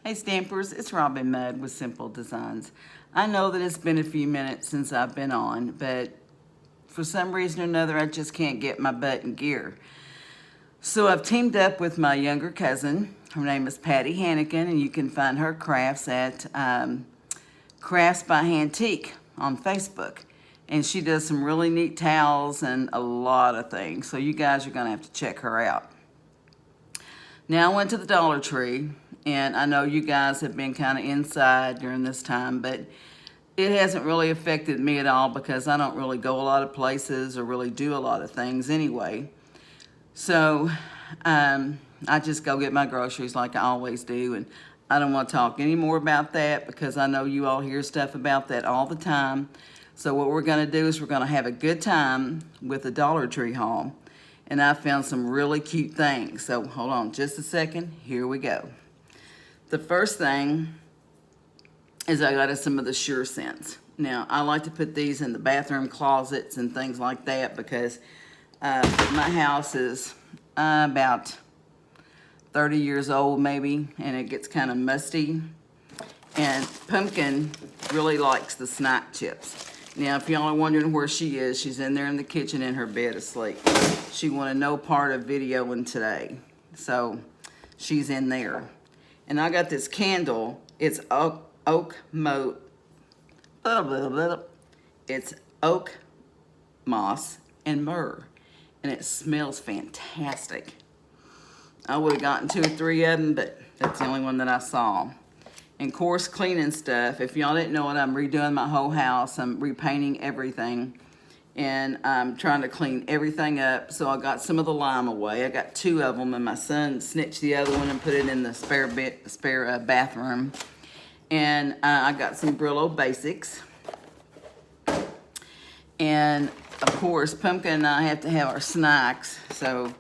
Hey Stampers, it's Robin Mudd with Simple Designs. I know that it's been a few minutes since I've been on, but for some reason or another, I just can't get my butt in gear. So I've teamed up with my younger cousin. Her name is Patty Hannigan, and you can find her crafts at Crafts by Antique on Facebook. And she does some really neat towels and a lot of things. So you guys are gonna have to check her out. Now I went to the Dollar Tree, and I know you guys have been kind of inside during this time, but it hasn't really affected me at all because I don't really go a lot of places or really do a lot of things anyway. So I just go get my groceries like I always do, and I don't want to talk any more about that because I know you all hear stuff about that all the time. So what we're going to do is we're going to have a good time with the Dollar Tree haul. And I found some really cute things. So hold on just a second. Here we go. The first thing is I got us some of the Sure Scents. Now, I like to put these in the bathroom closets and things like that because my house is about 30 years old maybe, and it gets kind of musty. And Pumpkin really likes the snack chips. Now, if y'all are wondering where she is, she's in there in the kitchen in her bed asleep. She wanted no part of videoing today, so she's in there. And I got this candle. It's It's oak moss and myrrh, and it smells fantastic. I would have gotten 2 or 3 of them, but that's the only one that I saw. And of course, cleaning stuff. If y'all didn't know it, I'm redoing my whole house. I'm repainting everything. And I'm trying to clean everything up. So I got some of the lime away. I got 2 of them, and my son snitched the other one and put it in the spare bathroom. And I got some Brillo Basics. And of course, Pumpkin and I have to have our snacks. So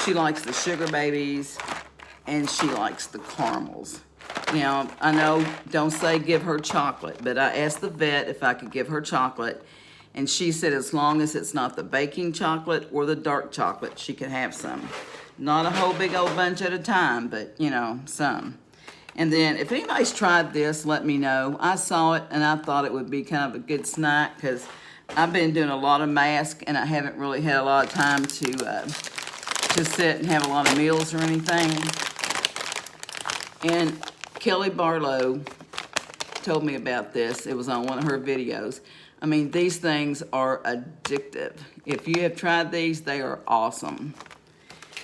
she likes the Sugar Babies, and she likes the caramels. Now, I know, don't say give her chocolate, but I asked the vet if I could give her chocolate, and she said as long as it's not the baking chocolate or the dark chocolate, she could have some. Not a whole big old bunch at a time, but, you know, some. And then, if anybody's tried this, let me know. I saw it, and I thought it would be kind of a good snack, because I've been doing a lot of masks, and I haven't really had a lot of time to sit and have a lot of meals or anything. And Kelly Barlow told me about this. It was on one of her videos. I mean, these things are addictive. If you have tried these, they are awesome.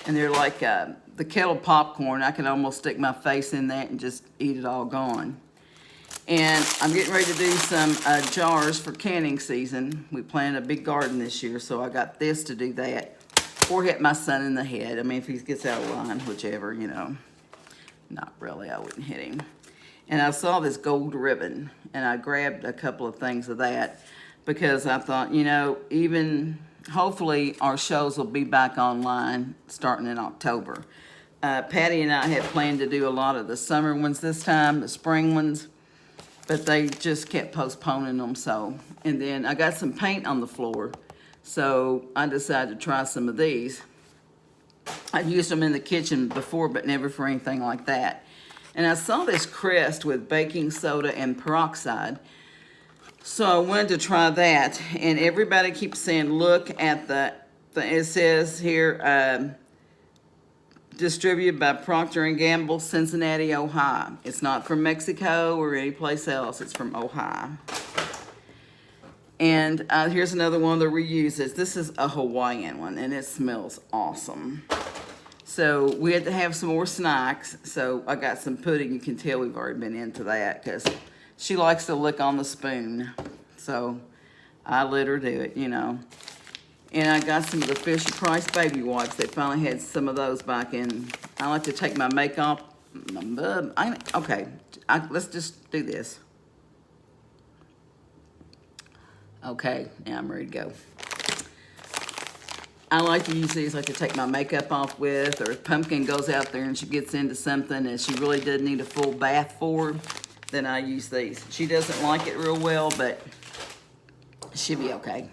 And they're like the kettle popcorn. I can almost stick my face in that and just eat it all gone. And I'm getting ready to do some jars for canning season. We planted a big garden this year, so I got this to do that. Or hit my son in the head. I mean, if he gets out of line, whichever, you know. Not really, I wouldn't hit him. And I saw this gold ribbon, and I grabbed a couple of things of that because I thought, you know, even hopefully our shows will be back online starting in October. Patty and I had planned to do a lot of the summer ones this time, the spring ones, but they just kept postponing them. So, and then I got some paint on the floor, so I decided to try some of these. I've used them in the kitchen before, but never for anything like that. And I saw this Crest with baking soda and peroxide. So I wanted to try that. And everybody keeps saying, look at it says here, distributed by Procter & Gamble, Cincinnati, Ohio. It's not from Mexico or any place else. It's from Ohio. And here's another one of the reuses. This is a Hawaiian one, and it smells awesome. So we had to have some more snacks. So I got some pudding. You can tell we've already been into that because she likes to lick on the spoon. So I let her do it, you know. And I got some of the Fisher-Price baby wipes. They finally had some of those back in. I like to take my makeup. Okay, let's just do this. Okay, now I'm ready to go. I like to use these like to take my makeup off with, or if Pumpkin goes out there and she gets into something and she really does need a full bath for, then I use these. She doesn't like it real well, but she'll be okay.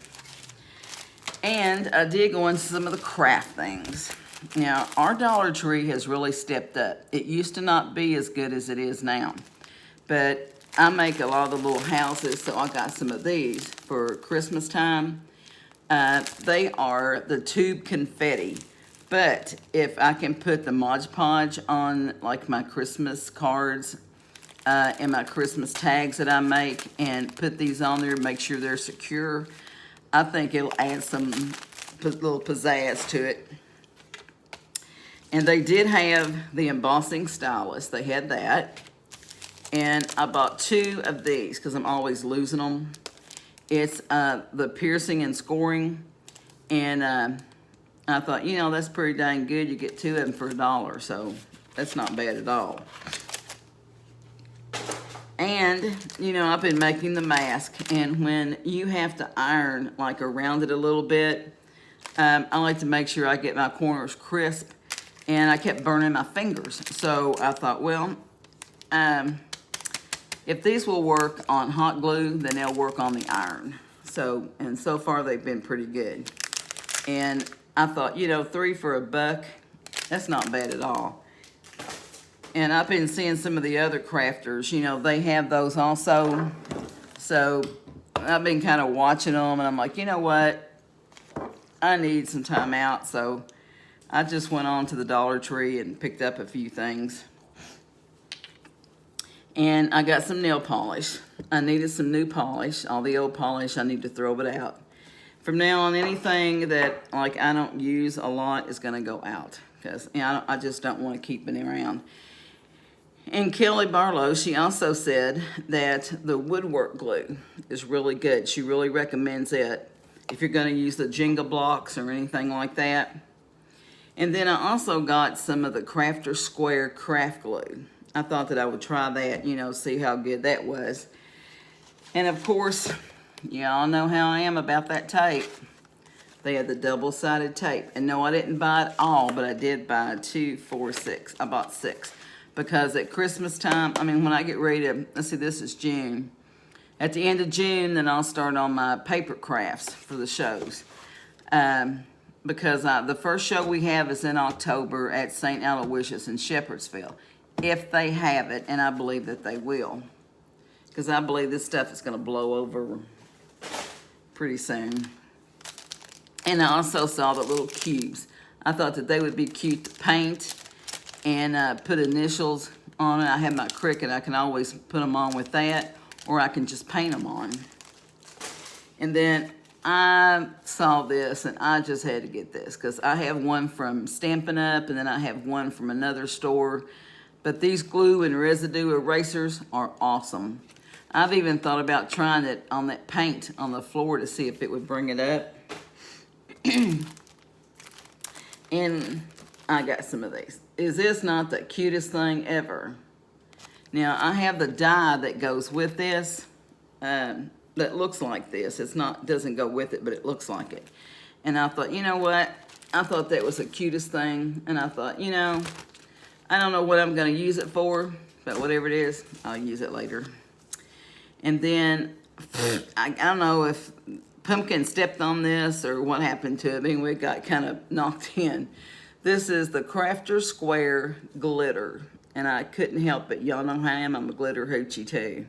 And I did go into some of the craft things. Now, our Dollar Tree has really stepped up. It used to not be as good as it is now. But I make a lot of the little houses, so I got some of these for Christmas time. They are the tube confetti. But if I can put the Mod Podge on like my Christmas cards and my Christmas tags that I make and put these on there, make sure they're secure, I think it'll add some little pizzazz to it. And they did have the Embossing Stylist. They had that. And I bought 2 of these because I'm always losing them. It's the piercing and scoring. And I thought, you know, that's pretty dang good. You get 2 of them for $1, so that's not bad at all. And, you know, I've been making the mask, and when you have to iron, like, around it a little bit, I like to make sure I get my corners crisp, and I kept burning my fingers. So I thought, well, if these will work on hot glue, then they'll work on the iron. So, and so far they've been pretty good. And I thought, you know, 3 for $1, that's not bad at all. And I've been seeing some of the other crafters, you know, they have those also. So I've been kind of watching them, and I'm like, you know what? I need some time out. So I just went on to the Dollar Tree and picked up a few things. And I got some nail polish. I needed some new polish. All the old polish, I need to throw it out. From now on, anything that like I don't use a lot is going to go out, because you know, I just don't want to keep it around. And Kelly Barlow, she also said that the woodwork glue is really good. She really recommends it if you're going to use the Jenga blocks or anything like that. And then I also got some of the Crafter Square craft glue. I thought that I would try that, you know, see how good that was. And of course, y'all know how I am about that tape. They had the double-sided tape. And no, I didn't buy it all, but I did buy 2, 4, 6. I bought 6. Because at Christmas time, I mean, when I get ready to, let's see, this is June. At the end of June, then I'll start on my paper crafts for the shows. Because the first show we have is in October at St. Aloysius in Shepherdsville. If they have it, and I believe that they will. Because I believe this stuff is going to blow over pretty soon. And I also saw the little cubes. I thought that they would be cute to paint and put initials on it. I have my Cricut. I can always put them on with that, or I can just paint them on. And then I saw this, and I just had to get this because I have one from Stampin' Up, and then I have one from another store. But these glue and residue erasers are awesome. I've even thought about trying it on that paint on the floor to see if it would bring it up. And I got some of these. Is this not the cutest thing ever? Now, I have the die that goes with this that looks like this. It's not, doesn't go with it, but it looks like it. And I thought, you know what? I thought that was the cutest thing. And I thought, you know, I don't know what I'm going to use it for, but whatever it is, I'll use it later. And then, I don't know if Pumpkin stepped on this or what happened to it. Anyway, it got kind of knocked in. This is the Crafter Square glitter. And I couldn't help it. Y'all know how I am. I'm a glitter hoochie too.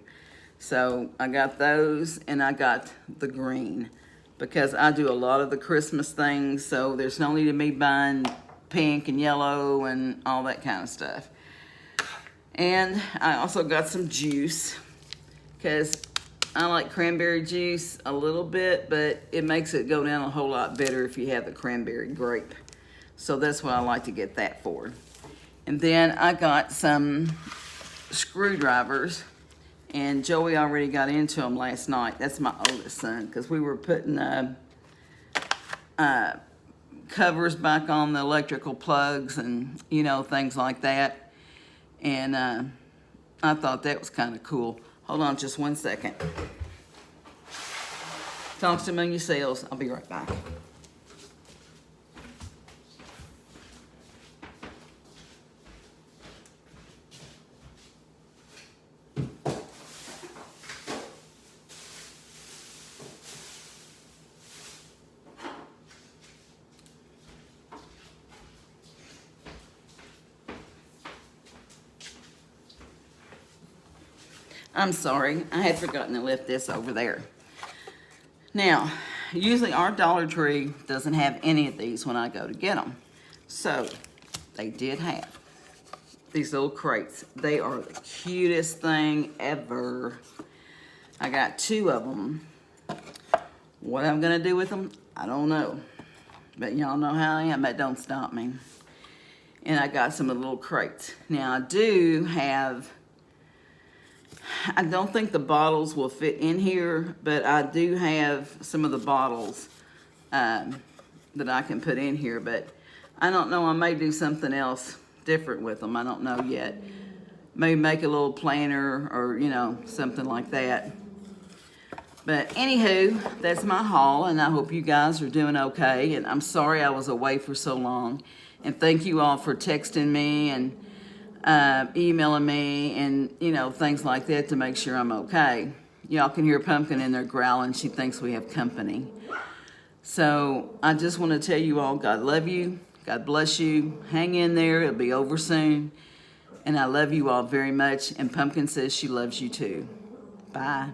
So I got those, and I got the green. Because I do a lot of the Christmas things, so there's no need of me buying pink and yellow and all that kind of stuff. And I also got some juice, because I like cranberry juice a little bit, but it makes it go down a whole lot better if you have the cranberry grape. So that's what I like to get that for. And then I got some screwdrivers, and Joey already got into them last night. That's my oldest son, because we were putting covers back on the electrical plugs and, you know, things like that. And I thought that was kind of cool. Hold on just 1 second. Talk to them on your sales. I'll be right back. I'm sorry, I had forgotten to lift this over there. Now, usually our Dollar Tree doesn't have any of these when I go to get them. So, they did have these little crates. They are the cutest thing ever. I got 2 of them. What I'm gonna do with them, I don't know. But y'all know how I am, that don't stop me. And I got some of the little crates. Now I do have, I don't think the bottles will fit in here, but I do have some of the bottles that I can put in here. But I don't know, I may do something else different with them. I don't know yet. Maybe make a little planner or, you know, something like that. But anywho, that's my haul, and I hope you guys are doing okay. And I'm sorry I was away for so long. And thank you all for texting me and emailing me and, you know, things like that to make sure I'm okay. Y'all can hear Pumpkin in there growling. She thinks we have company. So I just want to tell you all, God love you. God bless you. Hang in there. It'll be over soon. And I love you all very much. And Pumpkin says she loves you too. Bye.